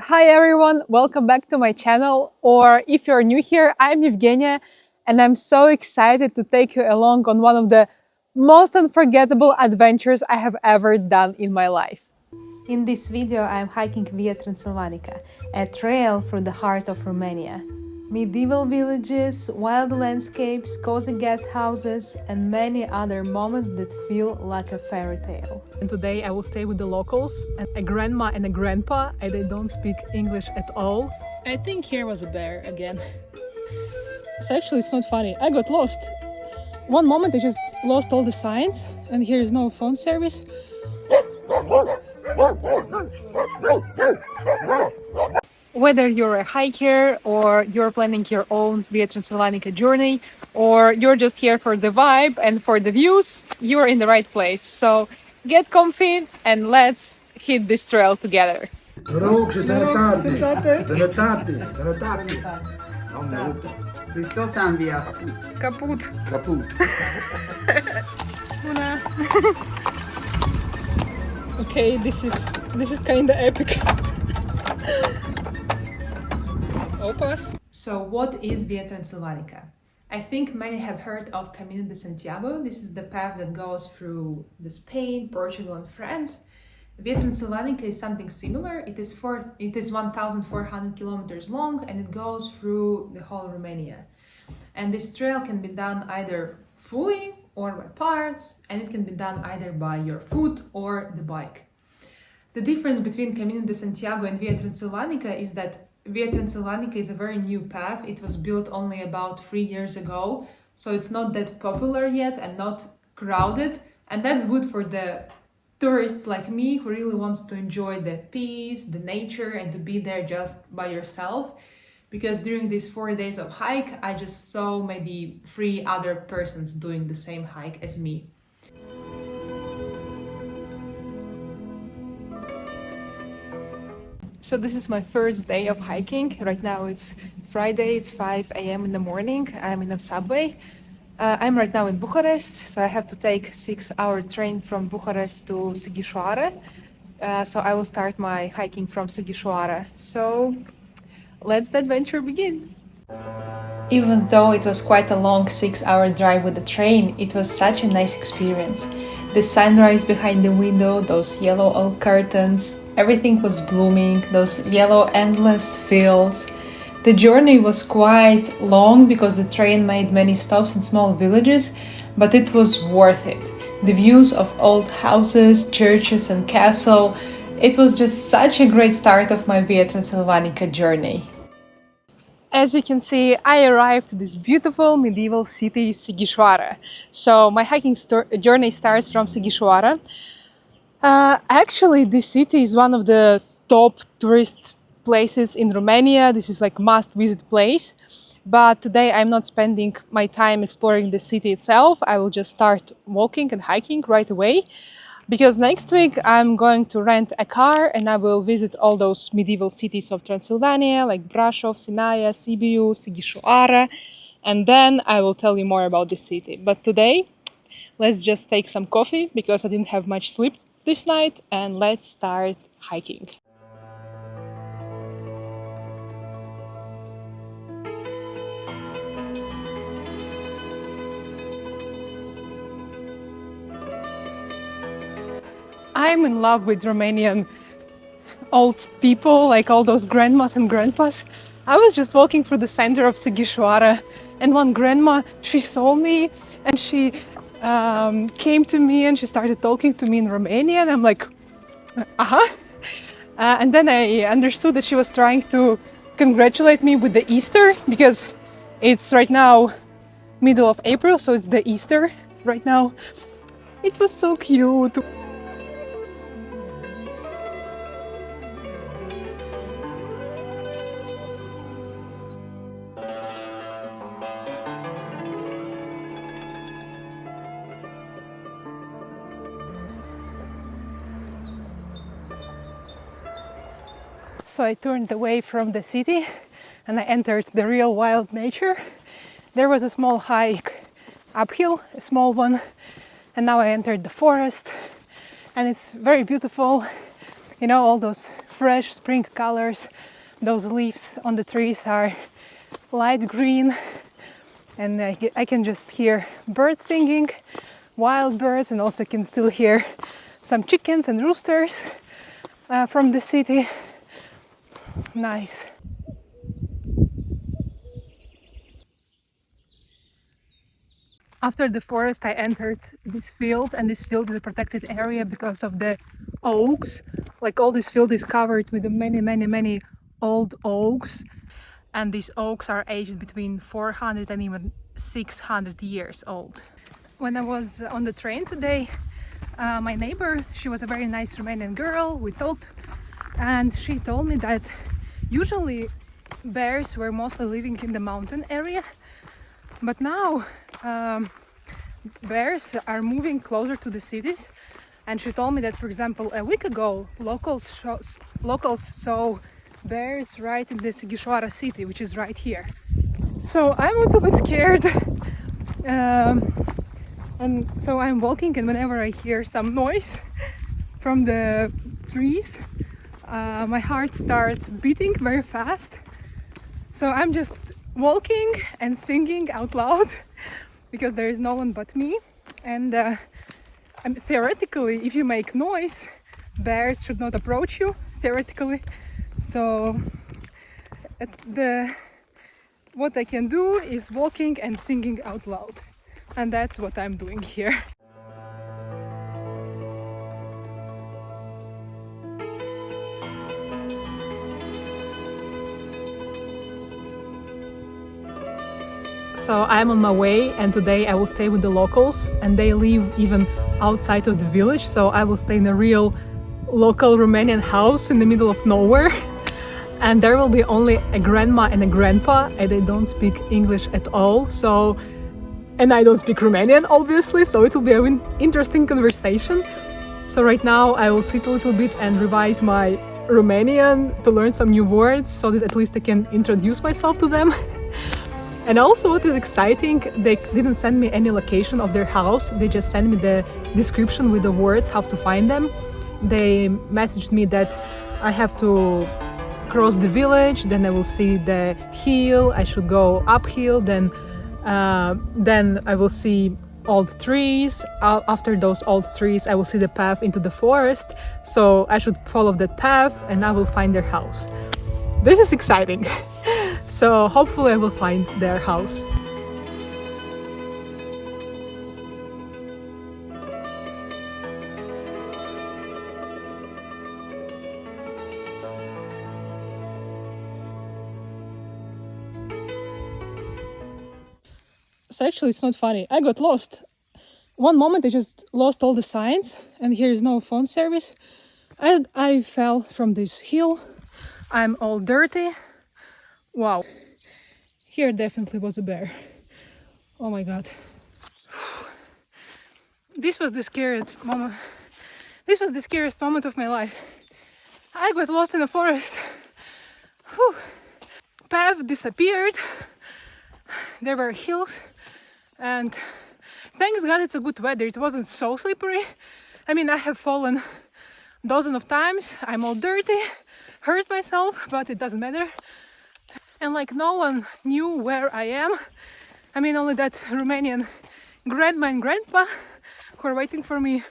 Hi everyone, welcome back to my channel, or if you're new here, I'm Evgenia and I'm so excited to take you along on one of the most unforgettable adventures I have ever done in my life. In this video, I'm hiking Via Transilvanica, a trail through the heart of Romania. Medieval villages, wild landscapes, cozy guest houses, and many other moments that feel like a fairy tale. And today I will stay with the locals, and a grandma and a grandpa, and they don't speak English at all. I think here was a bear again. So actually it's not funny, I got lost. One moment I just lost all the signs, and here is no phone service. Whether you're a hiker or you're planning your own Via Transilvanica journey, or you're just here for the vibe and for the views, you're in the right place. So get comfy and let's hit this trail together. Noroc și sănătate! Sănătate! Sănătate! Doamne ajută! Hristos a înviat. Caput. Caput! Okay, this is kind of epic. Opa. So what is Via Transilvanica? I think many have heard of Camino de Santiago. This is the path that goes through Spain, Portugal and France. Via Transilvanica is something similar. It is 1,400 kilometers long and it goes through the whole Romania. And this trail can be done either fully or by parts, and it can be done either by your foot or the bike. The difference between Camino de Santiago and Via Transilvanica is that Via Transilvanica is a very new path. It was built only about 3 years ago, so it's not that popular yet and not crowded, and that's good for the tourists like me who really wants to enjoy the peace, the nature, and to be there just by yourself. Because during these 4 days of hike, I just saw maybe 3 other persons doing the same hike as me. So this is my first day of hiking. Right now it's Friday, it's 5 a.m. in the morning. I'm in a subway. I'm right now in Bucharest, so I have to take a 6-hour train from Bucharest to Sighișoara. So I will start my hiking from Sighișoara. So let's the adventure begin. Even though it was quite a long 6-hour drive with the train, it was such a nice experience. The sunrise behind the window, those yellow oak curtains, everything was blooming, those yellow endless fields. The journey was quite long because the train made many stops in small villages, but it was worth it. The views of old houses, churches and castle, it was just such a great start of my Via Transilvanica journey. As you can see, I arrived to this beautiful medieval city, Sighișoara. So my hiking journey starts from Sighișoara. Actually, this city is one of the top tourist places in Romania. This is like must-visit place. But today I'm not spending my time exploring the city itself. I will just start walking and hiking right away. Because next week I'm going to rent a car and I will visit all those medieval cities of Transylvania like Brașov, Sinaia, Sibiu, Sighișoara, and then I will tell you more about the city. But today, let's just take some coffee because I didn't have much sleep this night, and let's start hiking. I'm in love with Romanian old people, like all those grandmas and grandpas. I was just walking through the center of Sighișoara, and one grandma, she saw me and she came to me and she started talking to me in Romanian. I'm like, and then I understood that she was trying to congratulate me with the Easter, because it's right now middle of April, so it's the Easter right now. It was so cute. So I turned away from the city and I entered the real wild nature. There was a small hike uphill, a small one, and now I entered the forest and it's very beautiful. You know, all those fresh spring colors, those leaves on the trees are light green, and I can just hear birds singing, wild birds, and also can still hear some chickens and roosters from the city. Nice. After the forest, I entered this field, and this field is a protected area because of the oaks. Like, all this field is covered with many old oaks, and these oaks are aged between 400 and even 600 years old. When I was on the train today, my neighbor, she was a very nice Romanian girl, we talked, and she told me that usually bears were mostly living in the mountain area, but now bears are moving closer to the cities. And she told me that, for example, a week ago, locals saw bears right in the Sighișoara city, which is right here. So I'm a little bit scared. And so I'm walking, and whenever I hear some noise from the trees, my heart starts beating very fast. So I'm just walking and singing out loud because there is no one but me. And theoretically, if you make noise, bears should not approach you, theoretically. So what I can do is walking and singing out loud. And that's what I'm doing here. So I'm on my way, and today I will stay with the locals, and they live even outside of the village, so I will stay in a real local Romanian house in the middle of nowhere. And there will be only a grandma and a grandpa, and they don't speak English at all. So, and I don't speak Romanian, obviously, so it will be an interesting conversation. So right now I will sit a little bit and revise my Romanian to learn some new words, so that at least I can introduce myself to them. And also, what is exciting, they didn't send me any location of their house, they just sent me the description with the words how to find them. They messaged me that I have to cross the village, then I will see the hill, I should go uphill, then I will see old trees. After those old trees, I will see the path into the forest, so I should follow that path and I will find their house. This is exciting. So hopefully I will find their house. So actually it's not funny. I got lost. One moment I just lost all the signs, and here is no phone service. I fell from this hill. I'm all dirty. Wow. Here definitely was a bear. Oh my god. This was the scariest moment. This was the scariest moment of my life. I got lost in the forest. Whew. Path disappeared. There were hills, and thanks God it's a good weather. It wasn't so slippery. I mean, I have fallen dozens of times. I'm all dirty, hurt myself, but it doesn't matter. And like, no one knew where I am. I mean, only that Romanian grandma and grandpa who are waiting for me.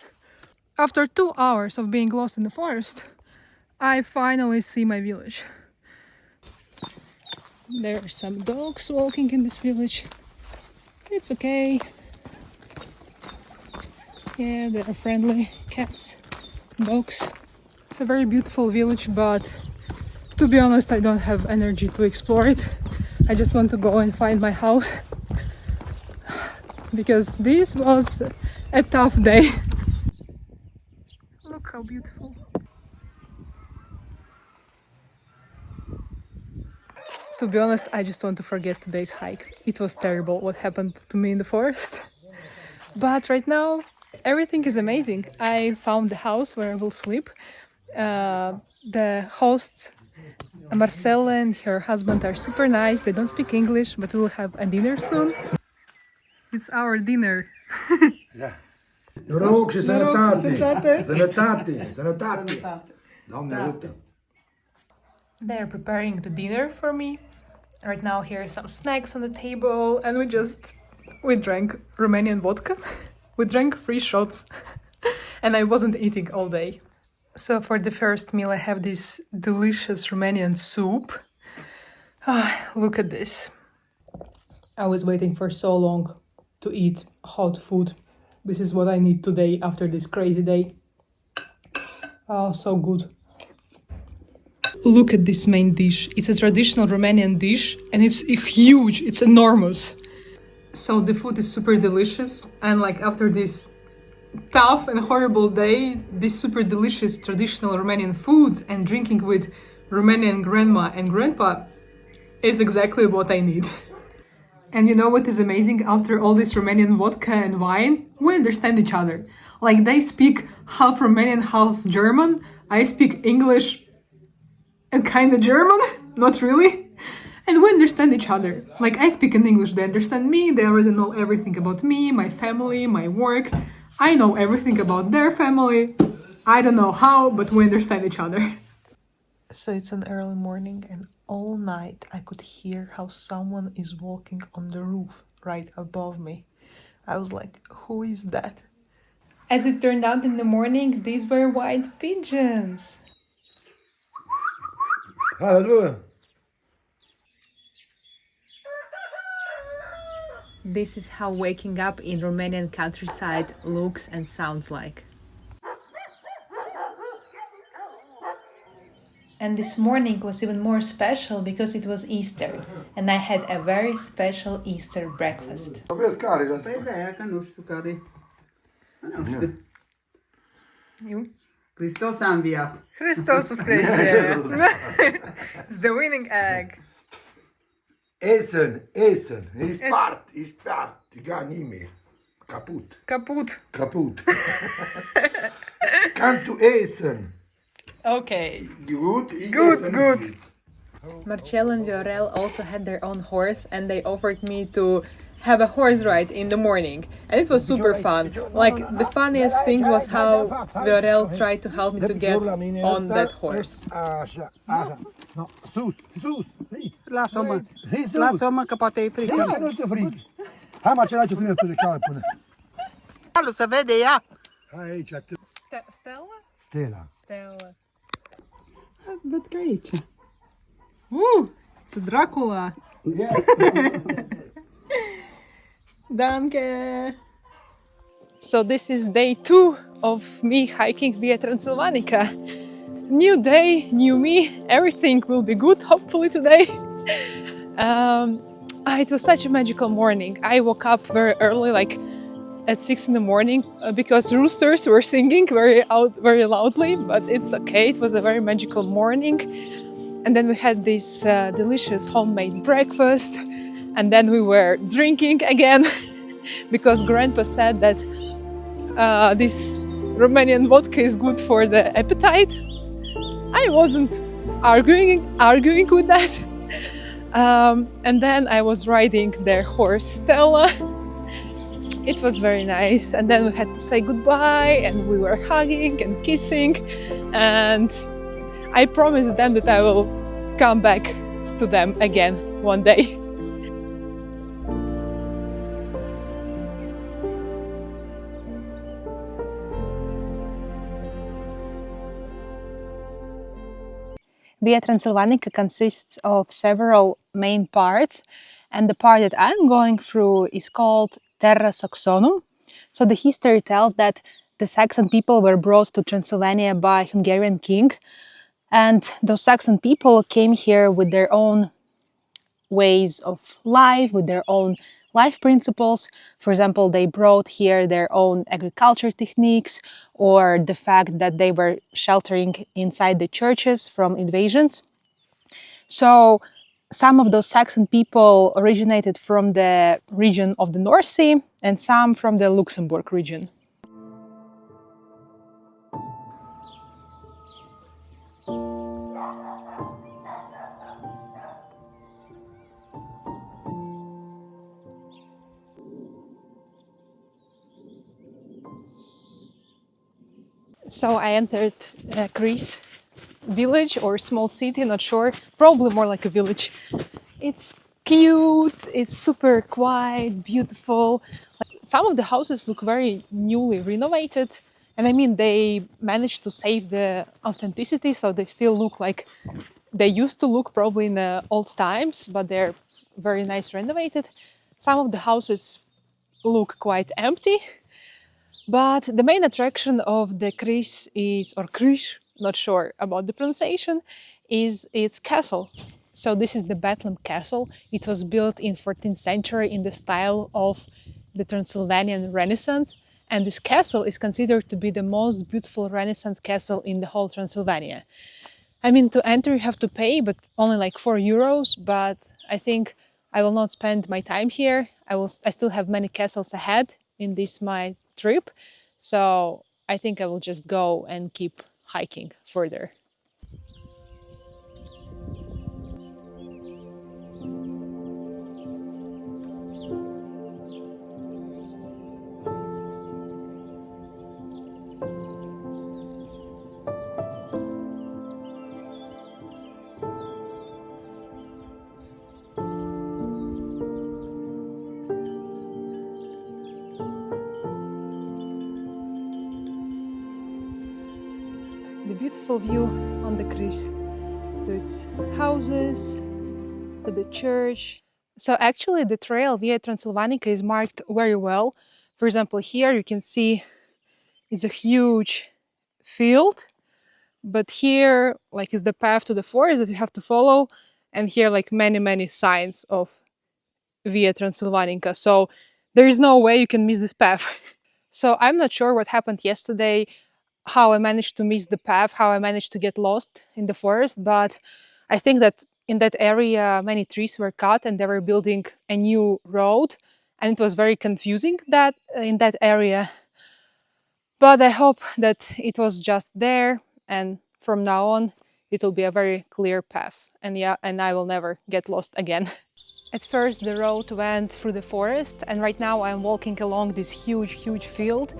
After 2 hours of being lost in the forest, I finally see my village. There are some dogs walking in this village. It's okay. Yeah, they are friendly cats, dogs. It's a very beautiful village, but to be honest, I don't have energy to explore it. I just want to go and find my house, because this was a tough day. Look how beautiful. To be honest, I just want to forget today's hike. It was terrible what happened to me in the forest. But right now, everything is amazing. I found the house where I will sleep. The hosts, Marcella and her husband, are super nice. They don't speak English, but we'll have a dinner soon. It's our dinner. Noroc și sănătate! Sănătate! Sănătate! Doamne ajută. They're preparing the dinner for me. Right now, here are some snacks on the table, and we drank Romanian vodka. We drank 3 shots, and I wasn't eating all day. So for the first meal, I have this delicious Romanian soup. Look at this. I was waiting for so long to eat hot food. This is what I need today after this crazy day. Oh, so good. Look at this main dish. It's a traditional Romanian dish and it's huge, it's enormous. So the food is super delicious, and like after this tough and horrible day, this super delicious traditional Romanian food and drinking with Romanian grandma and grandpa is exactly what I need. And you know what is amazing? After all this Romanian vodka and wine, we understand each other. Like they speak half Romanian, half German. I speak English and kind of German, not really. And we understand each other. Like I speak in English, they understand me, they already know everything about me, my family, my work. I know everything about their family. I don't know how, but we understand each other. So it's an early morning and all night I could hear how someone is walking on the roof right above me. I was like, who is that? As it turned out in the morning, these were white pigeons. Hai, bă! This is how waking up in Romanian countryside looks and sounds like. And this morning was even more special because it was Easter, and I had a very special Easter breakfast. Vezi care e asta? Păi da, aia că nu știu care. Nu știu. You? Hristos a înviat. Hristos воскресе! It's the winning egg. Essen. E spart. Egal nimeni. Kaput. Kannst du essen? Okay. Good. Marcel and Viorel also had their own horse, and they offered me to have a horse ride in the morning, and it was super fun. Like the funniest thing was how Viorel tried to help me to get on that horse. Așa. No, sus. Lasă-mă. Lasă-mă că poate e frică. Hai, nu ți-e frică. Hai, Marcela, ce frumos de care până. Alu, să vede ea. Hai aici, atât. Stella? Stella. Văd că aici. It's Dracula. Yes. Danke. So this is day 2 of me hiking Via Transilvanica. New day, new me. Everything will be good, hopefully today. It was such a magical morning. I woke up very early, like at 6 in the morning, because roosters were singing very loudly, but it's okay. It was a very magical morning. And then we had this delicious homemade breakfast, and then we were drinking again because Grandpa said that this Romanian vodka is good for the appetite. I wasn't arguing with that. And then I was riding their horse Stella. It was very nice, and then we had to say goodbye, and we were hugging and kissing, and I promised them that I will come back to them again one day. Via Transilvanica consists of several main parts, and the part that I'm going through is called Terra Saxonum. So the history tells that the Saxon people were brought to Transylvania by Hungarian king, and those Saxon people came here with their own ways of life, with their own life principles. For example, they brought here their own agriculture techniques, or the fact that they were sheltering inside the churches from invasions. So some of those Saxon people originated from the region of the North Sea and some from the Luxembourg region. So I entered Greece village or small city, not sure, probably more like a village. It's cute, it's super quiet, beautiful. Some of the houses look very newly renovated, and I mean they managed to save the authenticity, so they still look like they used to look probably in the old times, but they're very nice renovated. Some of the houses look quite empty, but the main attraction of the Kris is, or Kris, not sure about the pronunciation, is its castle. So this is the Bethlehem Castle. It was built in 14th century in the style of the Transylvanian Renaissance, and this castle is considered to be the most beautiful Renaissance castle in the whole Transylvania. I mean, to enter you have to pay, but only like €4. But I think I will not spend my time here. I still have many castles ahead in this my trip, so I think I will just go and keep hiking further. The beautiful view on the Kris, to its houses, to the church. So actually the trail Via Transilvanica is marked very well. For example, here you can see it's a huge field, but here like is the path to the forest that you have to follow, and here like many signs of Via Transilvanica. So there is no way you can miss this path. So I'm not sure what happened yesterday, how I managed to miss the path, how I managed to get lost in the forest, but I think that in that area many trees were cut and they were building a new road, and it was very confusing that in that area. But I hope that it was just there, and from now on it will be a very clear path, and I will never get lost again. At first the road went through the forest, and right now I'm walking along this huge field.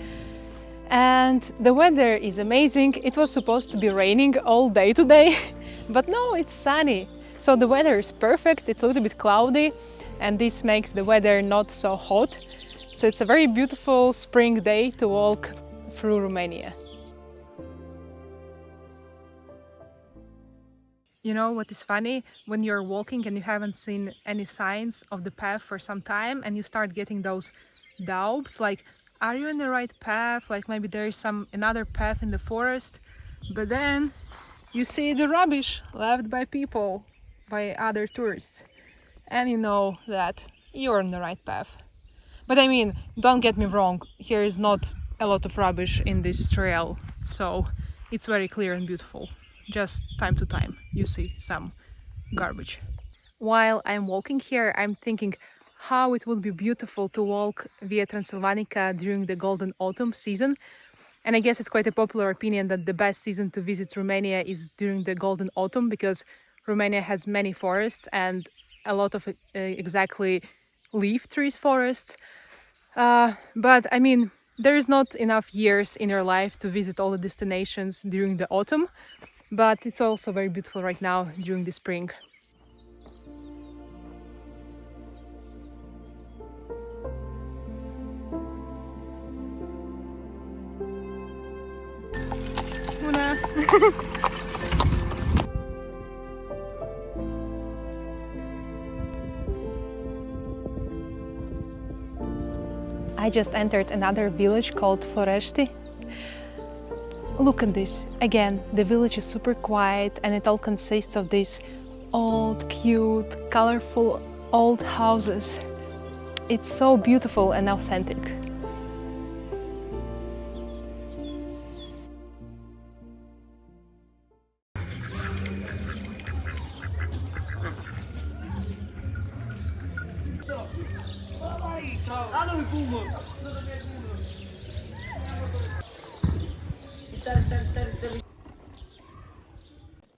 And the weather is amazing. It was supposed to be raining all day today, but no, it's sunny. So the weather is perfect. It's a little bit cloudy, and this makes the weather not so hot. So it's a very beautiful spring day to walk through Romania. You know what is funny? When you're walking and you haven't seen any signs of the path for some time, and you start getting those doubts, like, are you in the right path? Like maybe there is another path in the forest, but then you see the rubbish left by people, by other tourists, and you know that you're on the right path. But I mean, don't get me wrong, here is not a lot of rubbish in this trail, so it's very clear and beautiful. Just time to time you see some garbage. While I'm walking here, I'm thinking how it would be beautiful to walk Via Transilvanica during the golden autumn season. And I guess it's quite a popular opinion that the best season to visit Romania is during the golden autumn, because Romania has many forests and a lot of exactly leaf trees forests. But I mean, there is not enough years in your life to visit all the destinations during the autumn, but it's also very beautiful right now during the spring. I just entered another village called Florești. Look at this. Again, the village is super quiet, and it all consists of these old, cute, colorful old houses. It's so beautiful and authentic.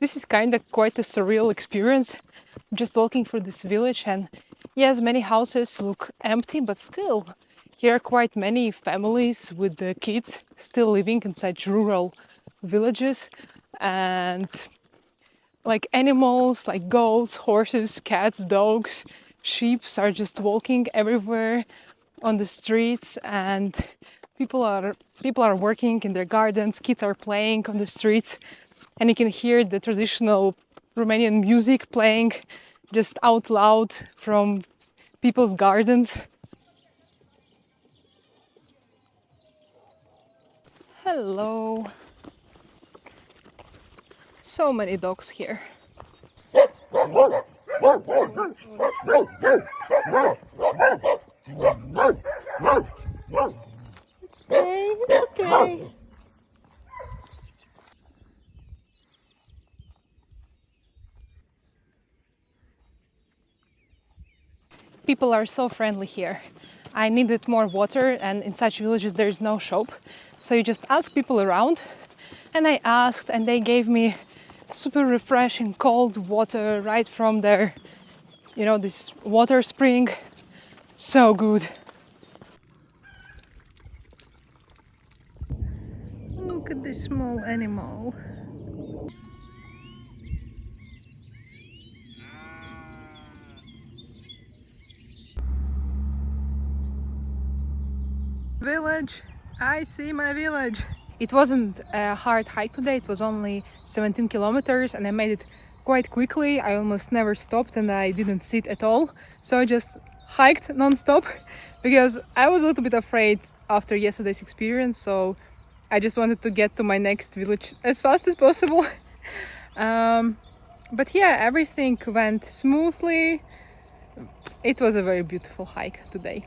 This is kind of quite a surreal experience. I'm just walking through this village, and yes, many houses look empty, but still, here are quite many families with the kids still living inside rural villages. and like animals like goats, horses, cats, dogs, sheep are just walking everywhere on the streets, and people are working in their gardens, kids are playing on the streets, and you can hear the traditional Romanian music playing just out loud from people's gardens. Hello. So many dogs here. It's okay, it's okay. People are so friendly here. I needed more water, and in such villages there is no shop. So you just ask people around, and I asked, and they gave me super refreshing cold water right from their, this water spring. So good. Look at this small animal. Village. I see my village. It wasn't a hard hike today, it was only 17 kilometers and I made it quite quickly. I almost never stopped and I didn't sit at all. So I just hiked non-stop because I was a little bit afraid after yesterday's experience. So I just wanted to get to my next village as fast as possible. But yeah, everything went smoothly. It was a very beautiful hike today.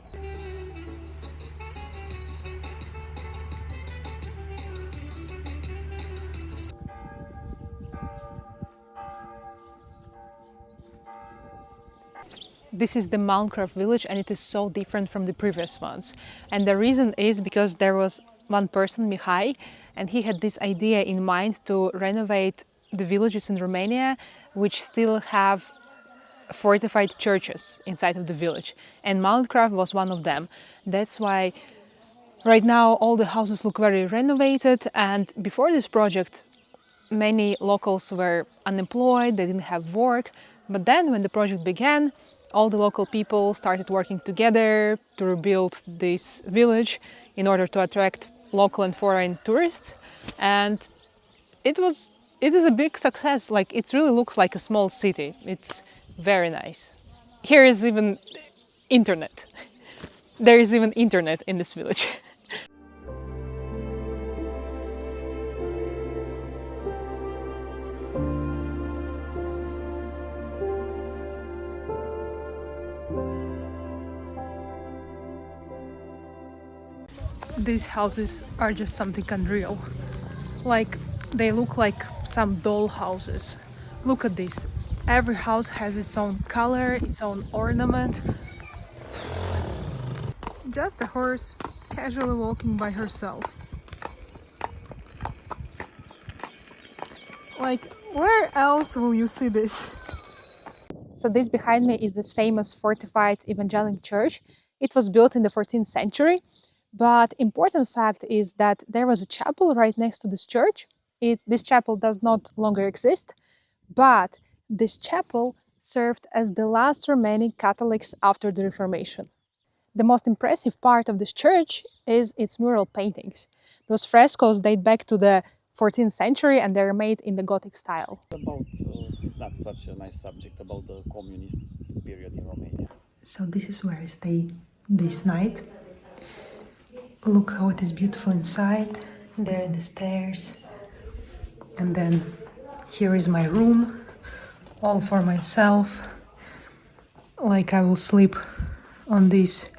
This is the Mălâncrav village and it is so different from the previous ones. And the reason is because there was one person, Mihai, and he had this idea in mind to renovate the villages in Romania which still have fortified churches inside of the village. And Mălâncrav was one of them. That's why right now all the houses look very renovated, and before this project many locals were unemployed, they didn't have work. But then when the project began, all the local people started working together to rebuild this village in order to attract local and foreign tourists. And it is a big success. Like, it really looks like a small city. It's very nice. Here is even internet. There is even internet in this village. These houses are just something unreal. Like, they look like some doll houses. Look at this. Every house has its own color, its own ornament. Just a horse casually walking by herself. Like, where else will you see this? So this behind me is this famous fortified evangelical church. It was built in the 14th century. But important fact is that there was a chapel right next to this church. This chapel does not longer exist, but this chapel served as the last remaining Catholics after the Reformation. The most impressive part of this church is its mural paintings. Those frescoes date back to the 14th century and they're made in the Gothic style. It's not such a nice subject about the communist period in Romania. So this is where I stay this night. Look how it is beautiful inside. There are the stairs. And then here is my room, all for myself. Like, I will sleep on this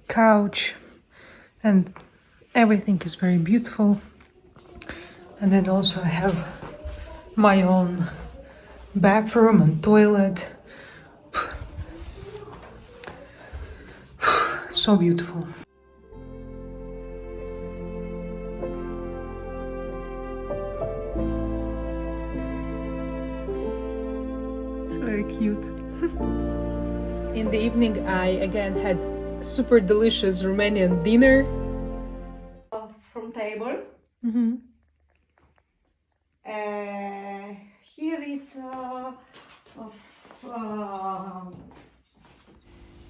couch and everything is very beautiful. And then also I have my own bathroom and toilet. So beautiful. It's very cute. In the evening, I again had super delicious Romanian dinner. From table. Mm-hmm.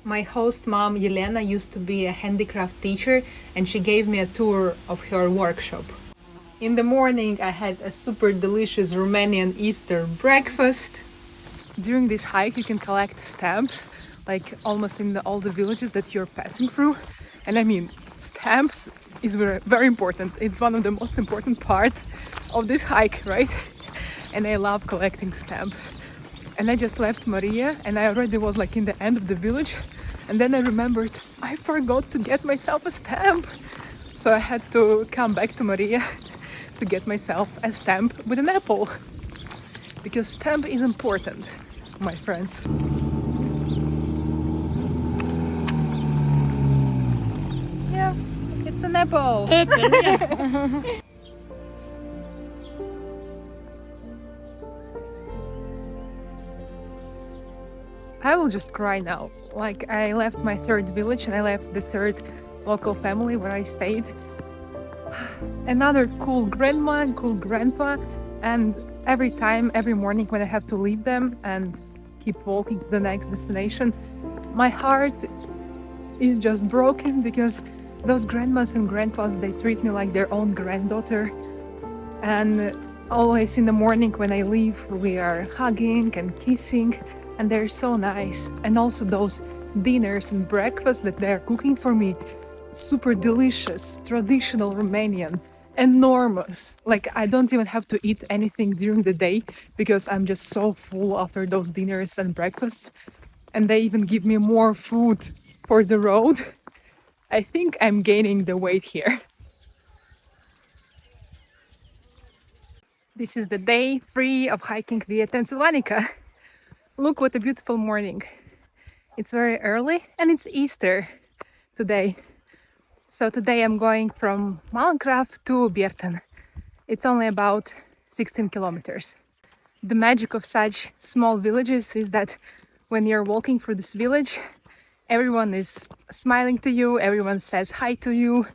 My host mom Yelena used to be a handicraft teacher, and she gave me a tour of her workshop. In the morning I had a super delicious Romanian Easter breakfast. During this hike you can collect stamps, like almost in all the villages that you're passing through. And I mean, stamps is very, very important. It's one of the most important parts of this hike, right? And I love collecting stamps. And I just left Maria and I already was like in the end of the village. And then I remembered I forgot to get myself a stamp. So I had to come back to Maria to get myself a stamp with an apple. Because stamp is important, my friends. Yeah, it's an apple. I will just cry now. Like, I left my third village and I left the third local family where I stayed. Another cool grandma and cool grandpa, and every time, every morning when I have to leave them and keep walking to the next destination, my heart is just broken because those grandmas and grandpas, they treat me like their own granddaughter. And always in the morning when I leave, we are hugging and kissing, and they're so nice. And also those dinners and breakfasts that they're cooking for me, super delicious, traditional Romanian, enormous. Like, I don't even have to eat anything during the day because I'm just so full after those dinners and breakfasts. And they even give me more food for the road. I think I'm gaining the weight here. This is the day 3 of hiking Via Transilvanica. Look what a beautiful morning. It's very early and it's Easter today. So today I'm going from Mălâncrav to Biertan. It's only about 16 kilometers. The magic of such small villages is that when you're walking through this village, everyone is smiling to you, everyone says hi to you,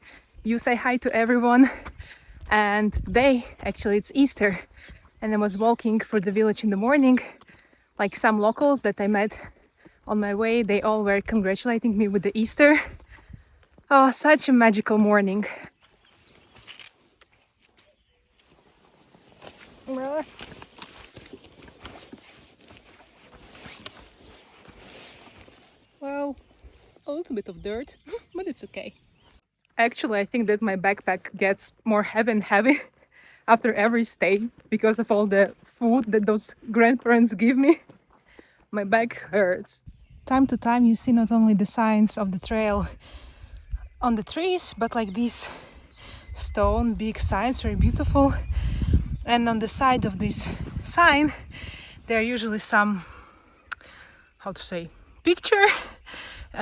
you say hi to everyone. And today, actually, it's Easter, and I was walking through the village in the morning. Like, some locals that I met on my way, they all were congratulating me with the Easter. Oh, such a magical morning. Well, a little bit of dirt, but it's okay. Actually, I think that my backpack gets more heavy and heavy after every stay because of all the food that those grandparents give me. My back hurts. Time to time you see not only the signs of the trail on the trees, but like these stone big signs, very beautiful. And on the side of this sign there are usually some, how to say, picture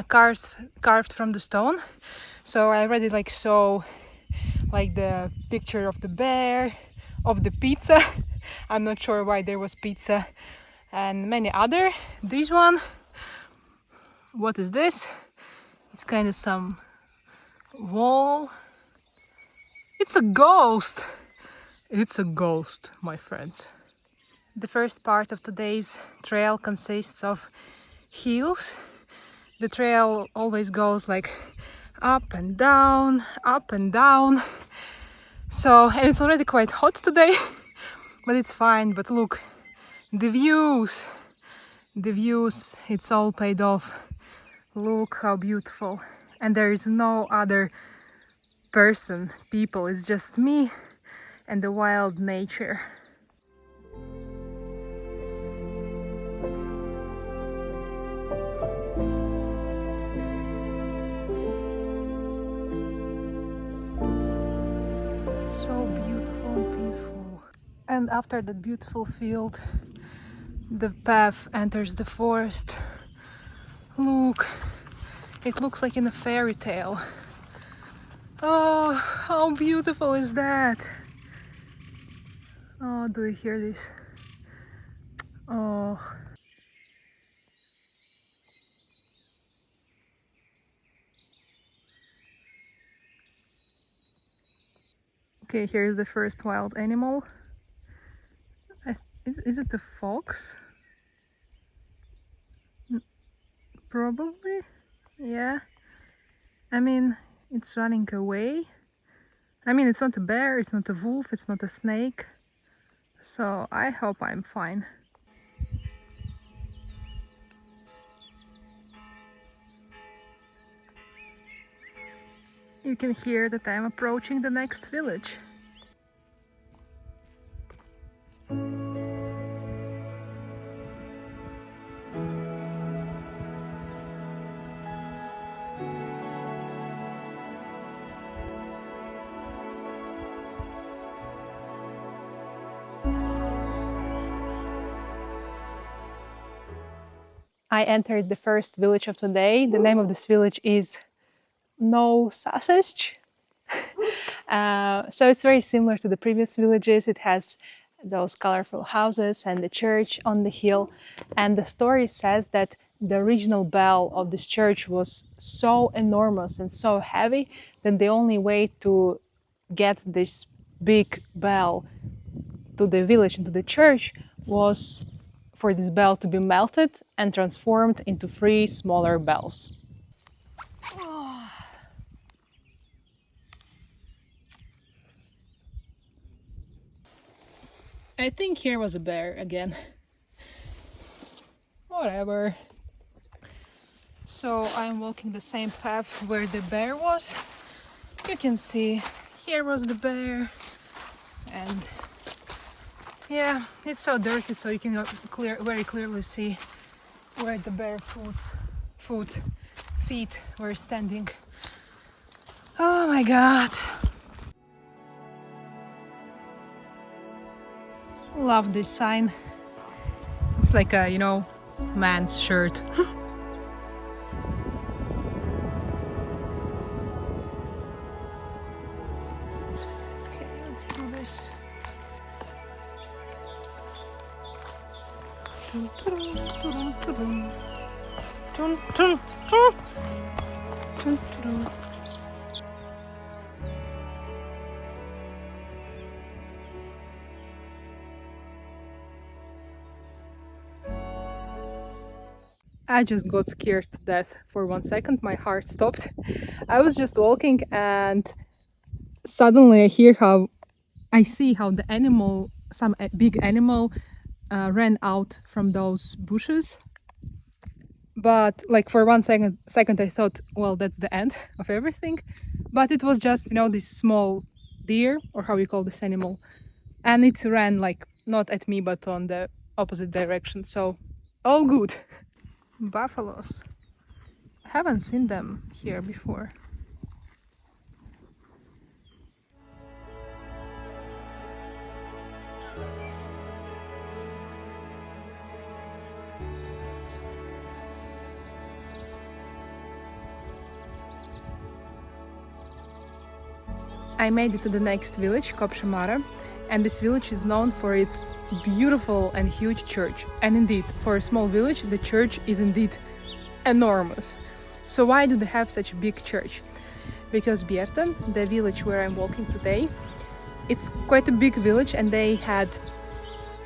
carved from the stone. So I already like saw like the picture of the bear, of the pizza. I'm not sure why there was pizza, and many other. This one, what is this? It's kind of some wall. It's a ghost. It's a ghost, my friends. The first part of today's trail consists of hills. The trail always goes like up and down, up and down. So, and it's already quite hot today, but it's fine. But look, the views, it's all paid off. Look how beautiful. And there is no other people, it's just me and the wild nature. So beautiful and peaceful. And after that beautiful field, the path enters the forest. Look, it looks like in a fairy tale. Oh, how beautiful is that? Oh, do you hear this? Oh. Okay, here's the first wild animal. Is it a fox? Probably. Yeah. I mean, it's running away. I mean, it's not a bear, it's not a wolf, it's not a snake. So I hope I'm fine. You can hear that I'm approaching the next village. I entered the first village of today. The name of this village is No Sausage. So it's very similar to the previous villages. It has those colorful houses and the church on the hill. And the story says that the original bell of this church was so enormous and so heavy that the only way to get this big bell to the village, into the church, was for this bell to be melted and transformed into 3 smaller bells. I think here was a bear again. Whatever. So I'm walking the same path where the bear was. You can see here was the bear, and yeah, it's so dirty, so you can very clearly see where the bear feet were standing. Oh my god. Love this sign. It's like a, man's shirt. Okay, let's do this. I just got scared to death for 1 second. My heart stopped. I was just walking and suddenly I see how the animal, some big animal, ran out from those bushes. But like for 1 second I thought, well, that's the end of everything. But it was just, this small deer, or how you call this animal. And it ran like not at me, but on the opposite direction. So all good. Buffaloes. I haven't seen them here before. I made it to the next village, Kopșamara, and this village is known for its beautiful and huge church. And indeed, for a small village, the church is indeed enormous. So why do they have such a big church? Because Biertan, the village where I'm walking today, it's quite a big village and they had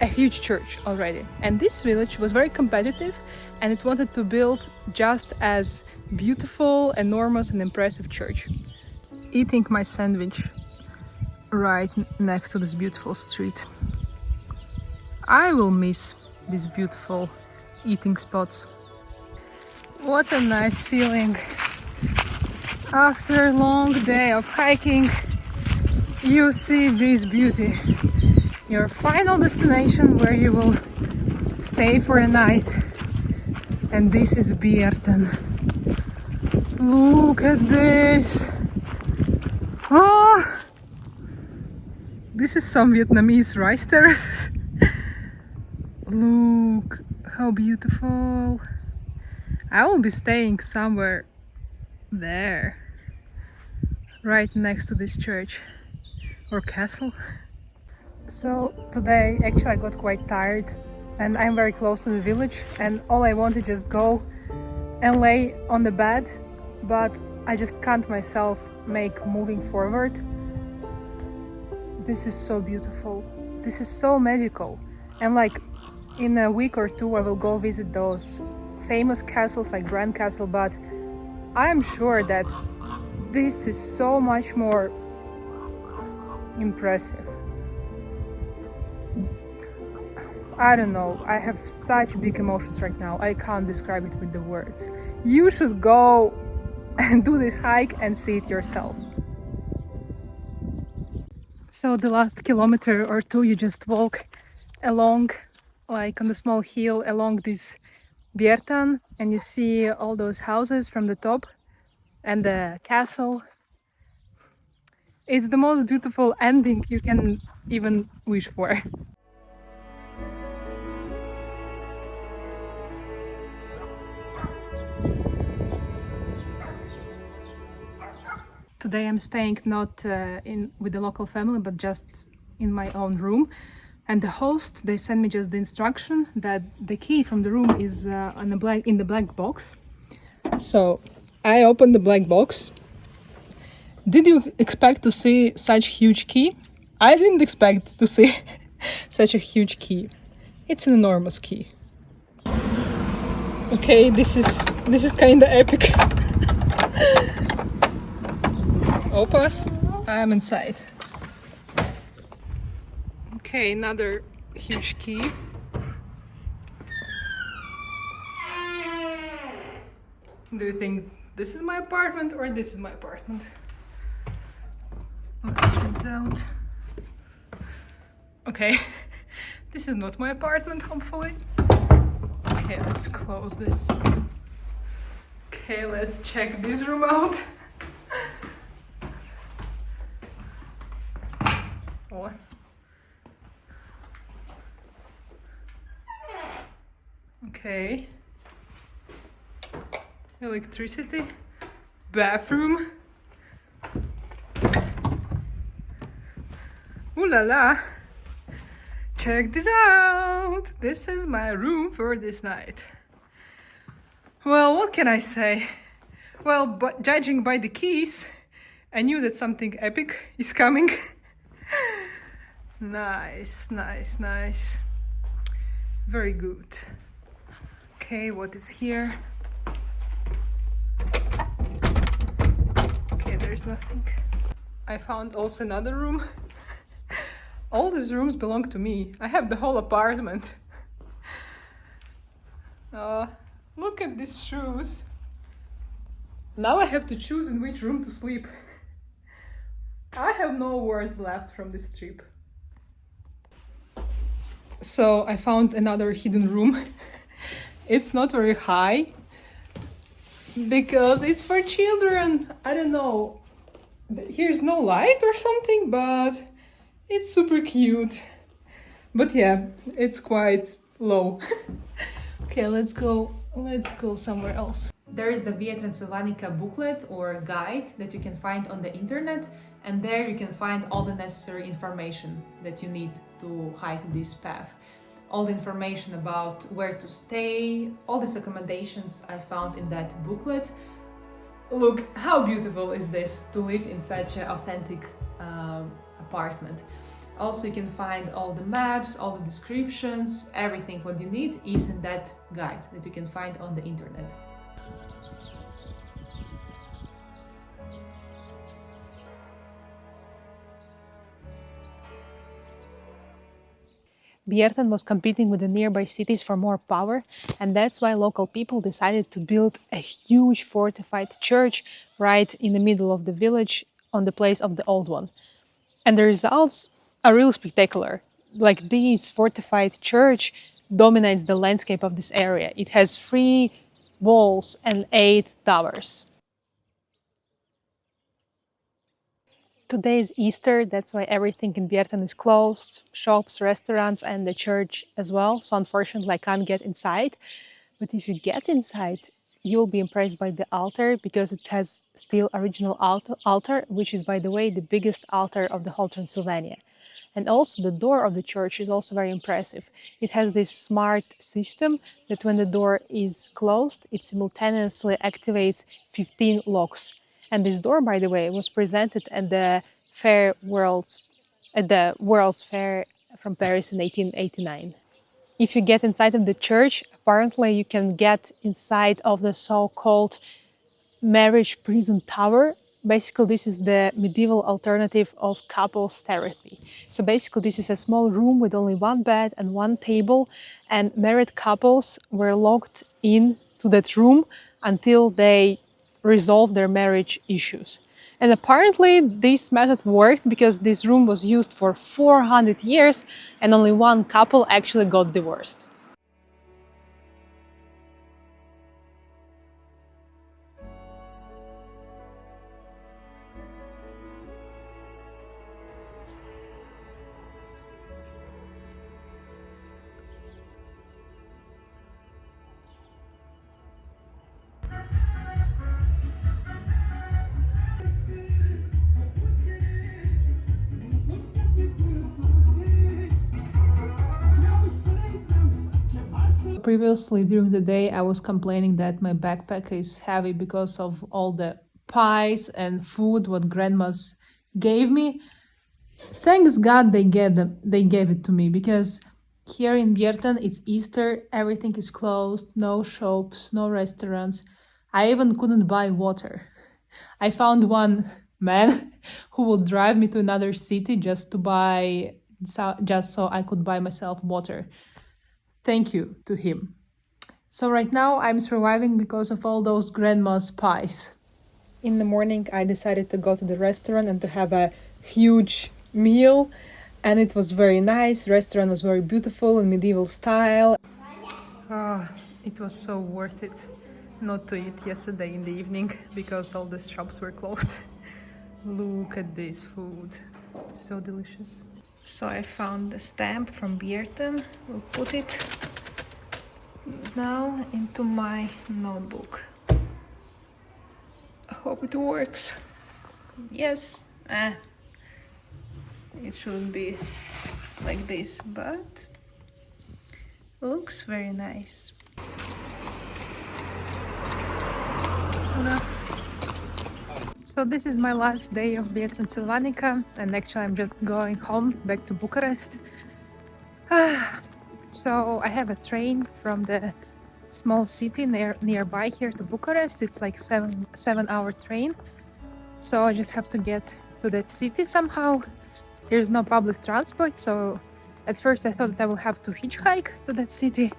a huge church already. And this village was very competitive and it wanted to build just as beautiful, enormous and impressive church. Eating my sandwich right next to this beautiful street. I will miss these beautiful eating spots. What a nice feeling. After a long day of hiking, you see this beauty. Your final destination where you will stay for a night. And this is Biertan. Look at this. Oh, this is some Vietnamese rice terraces. Look how beautiful. I will be staying somewhere there, right next to this church or castle. So today actually I got quite tired and I'm very close to the village and all I want to just go and lay on the bed, but I just can't myself make moving forward. This is so beautiful. This is so magical. And like in a week or two I will go visit those famous castles like Grand Castle, but I am sure that this is so much more impressive. I don't know, I have such big emotions right now, I can't describe it with the words. You should go and do this hike and see it yourself. So the last kilometer or two you just walk along, like on the small hill along this Biertan, and you see all those houses from the top and the castle. It's the most beautiful ending you can even wish for. Today I'm staying not in with the local family, but just in my own room. And the host, they sent me just the instruction that the key from the room is in the black box. So I opened the black box. Did you expect to see such huge key? I didn't expect to see such a huge key. It's an enormous key. Okay, this is kind of epic. Opa, I'm inside. Okay, another huge key. Do you think this is my apartment or this is my apartment? Let's check it out. Okay, this is not my apartment, hopefully. Okay, let's close this. Okay, let's check this room out. Oh. Okay. Electricity. Bathroom. Ooh la la. Check this out. This is my room for this night. Well, what can I say? Well, but judging by the keys, I knew that something epic is coming. Nice, nice, nice. Very good. Okay, what is here? Okay, there's nothing. I found also another room. All these rooms belong to me. I have the whole apartment. Look at these shoes. Now I have to choose in which room to sleep. I have no words left from this trip. So I found another hidden room. It's not very high because it's for children. I don't know. Here's no light or something, but it's super cute. But yeah, it's quite low. Okay, let's go somewhere else. There is the Via Transilvanica booklet or guide that you can find on the internet, and there you can find all the necessary information that you need to hike this path. All the information about where to stay, all these accommodations I found in that booklet. Look, how beautiful is this to live in such an authentic apartment. Also, you can find all the maps, all the descriptions, everything what you need is in that guide that you can find on the internet. Biertan was competing with the nearby cities for more power, and that's why local people decided to build a huge fortified church right in the middle of the village on the place of the old one. And the results are really spectacular. Like, this fortified church dominates the landscape of this area. It has 3 walls and 8 towers. Today is Easter, that's why everything in Biertan is closed, shops, restaurants, and the church as well. So unfortunately I can't get inside. But if you get inside, you'll be impressed by the altar, because it has still original altar, which is, by the way, the biggest altar of the whole Transylvania. And also the door of the church is also very impressive. It has this smart system that when the door is closed, it simultaneously activates 15 locks. And this door, by the way, was presented at the World's Fair from Paris in 1889. if you get inside of the church, apparently you can get inside of the so-called marriage prison tower. Basically, this is the medieval alternative of couples therapy. So basically, this is a small room with only one bed and one table, and married couples were locked in to that room until they resolve their marriage issues. And apparently this method worked because this room was used for 400 years and only one couple actually got divorced. Previously, during the day, I was complaining that my backpack is heavy because of all the pies and food what grandmas gave me. Thanks God they gave it to me, because here in Biertan it's Easter, everything is closed, no shops, no restaurants. I even couldn't buy water. I found one man who would drive me to another city just so I could buy myself water. Thank you to him. So right now I'm surviving because of all those grandma's pies. In the morning I decided to go to the restaurant and to have a huge meal, and it was very nice. The restaurant was very beautiful in medieval style. It was so worth it not to eat yesterday in the evening because all the shops were closed. Look at this food, so delicious. So I found the stamp from Biertan. We'll put it now into my notebook. I hope it works. Yes. It shouldn't be like this, but looks very nice. So this is my last day of Via Transilvanica, and actually I'm just going home back to Bucharest. So I have a train from the small city nearby here to Bucharest. It's like 7-hour train. So I just have to get to that city somehow. There's no public transport, so at first I thought that I will have to hitchhike to that city.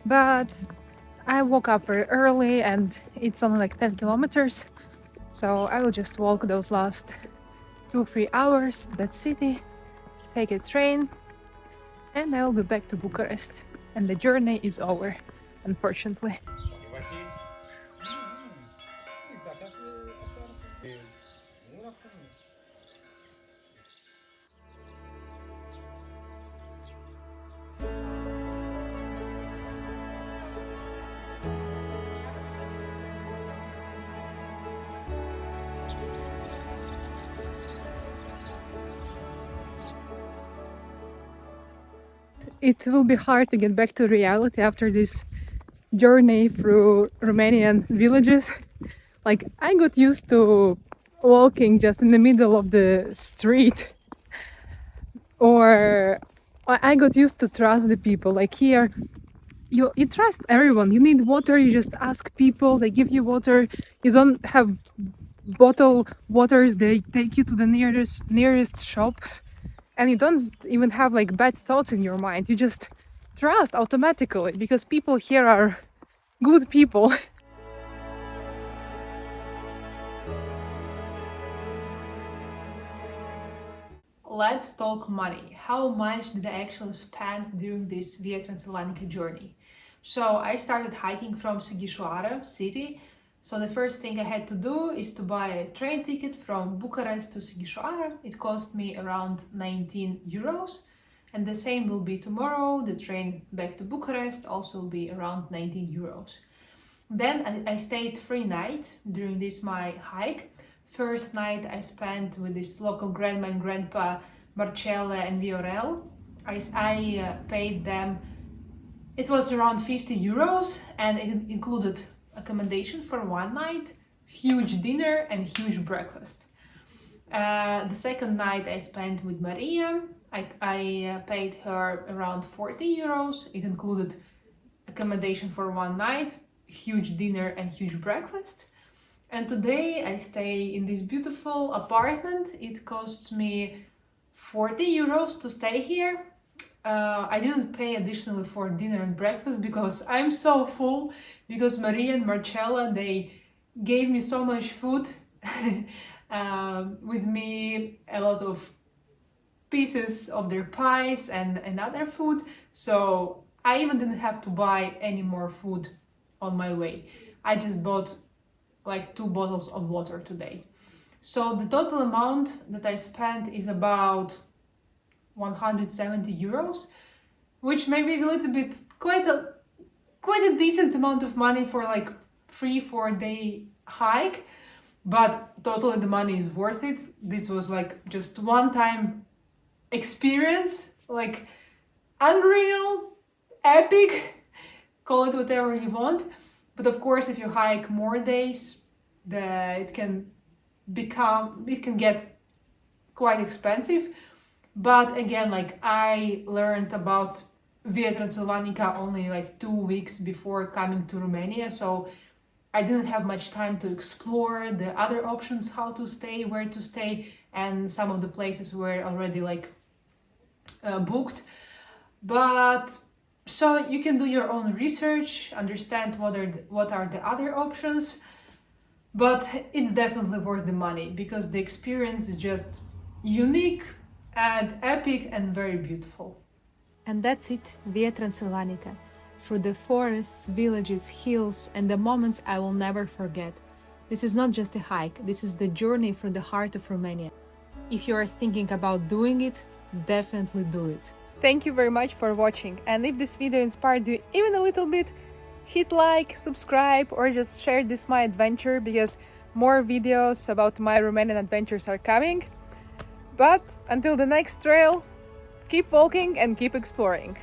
But I woke up very early and it's only like 10 kilometers. So I will just walk those last 2-3 hours to that city, take a train, and I will be back to Bucharest. And the journey is over, unfortunately. It will be hard to get back to reality after this journey through Romanian villages. Like, I got used to walking just in the middle of the street, or I got used to trust the people. Like here, you trust everyone. You need water, you just ask people, they give you water. You don't have bottled waters, they take you to the nearest shops. And you don't even have like bad thoughts in your mind. You just trust automatically because people here are good people. Let's talk money. How much did I actually spend during this Via Transilvanica journey? So I started hiking from Sighișoara city. So the first thing I had to do is to buy a train ticket from Bucharest to Sighișoara. It cost me around 19 euros. And the same will be tomorrow. The train back to Bucharest also will be around 19 euros. Then I stayed 3 nights during this my hike. First night I spent with this local grandma and grandpa, Marcella and Viorel. I paid them, it was around 50 euros and it included accommodation for 1 night, huge dinner and huge breakfast. The second night I spent with Maria I paid her around 40 euros. It included accommodation for one night, huge dinner and huge breakfast. And today I stay in this beautiful apartment. It costs me 40 euros to stay here. I didn't pay additionally for dinner and breakfast because I'm so full, because Maria and Marcella, they gave me so much food with me, a lot of pieces of their pies and other food, so I even didn't have to buy any more food on my way. I just bought like 2 bottles of water today. So the total amount that I spent is about 170 euros, which maybe is a little bit, quite a decent amount of money for like 3-4 day hike, but totally the money is worth it. This was like just one time experience, like unreal, epic, call it whatever you want. But of course, if you hike more days, it can get quite expensive. But again, like I learned about Via Transilvanica only like 2 weeks before coming to Romania, so I didn't have much time to explore the other options, how to stay, where to stay, and some of the places were already like booked. But so you can do your own research, understand what are the other options, but it's definitely worth the money because the experience is just unique and epic and very beautiful. And that's it, Via Transilvanica, through the forests, villages, hills, and the moments I will never forget. This is not just a hike, this is the journey through the heart of Romania. If you are thinking about doing it, definitely do it. Thank you very much for watching, and if this video inspired you even a little bit, hit like, subscribe, or just share this my adventure, because more videos about my Romanian adventures are coming. But until the next trail, keep walking and keep exploring.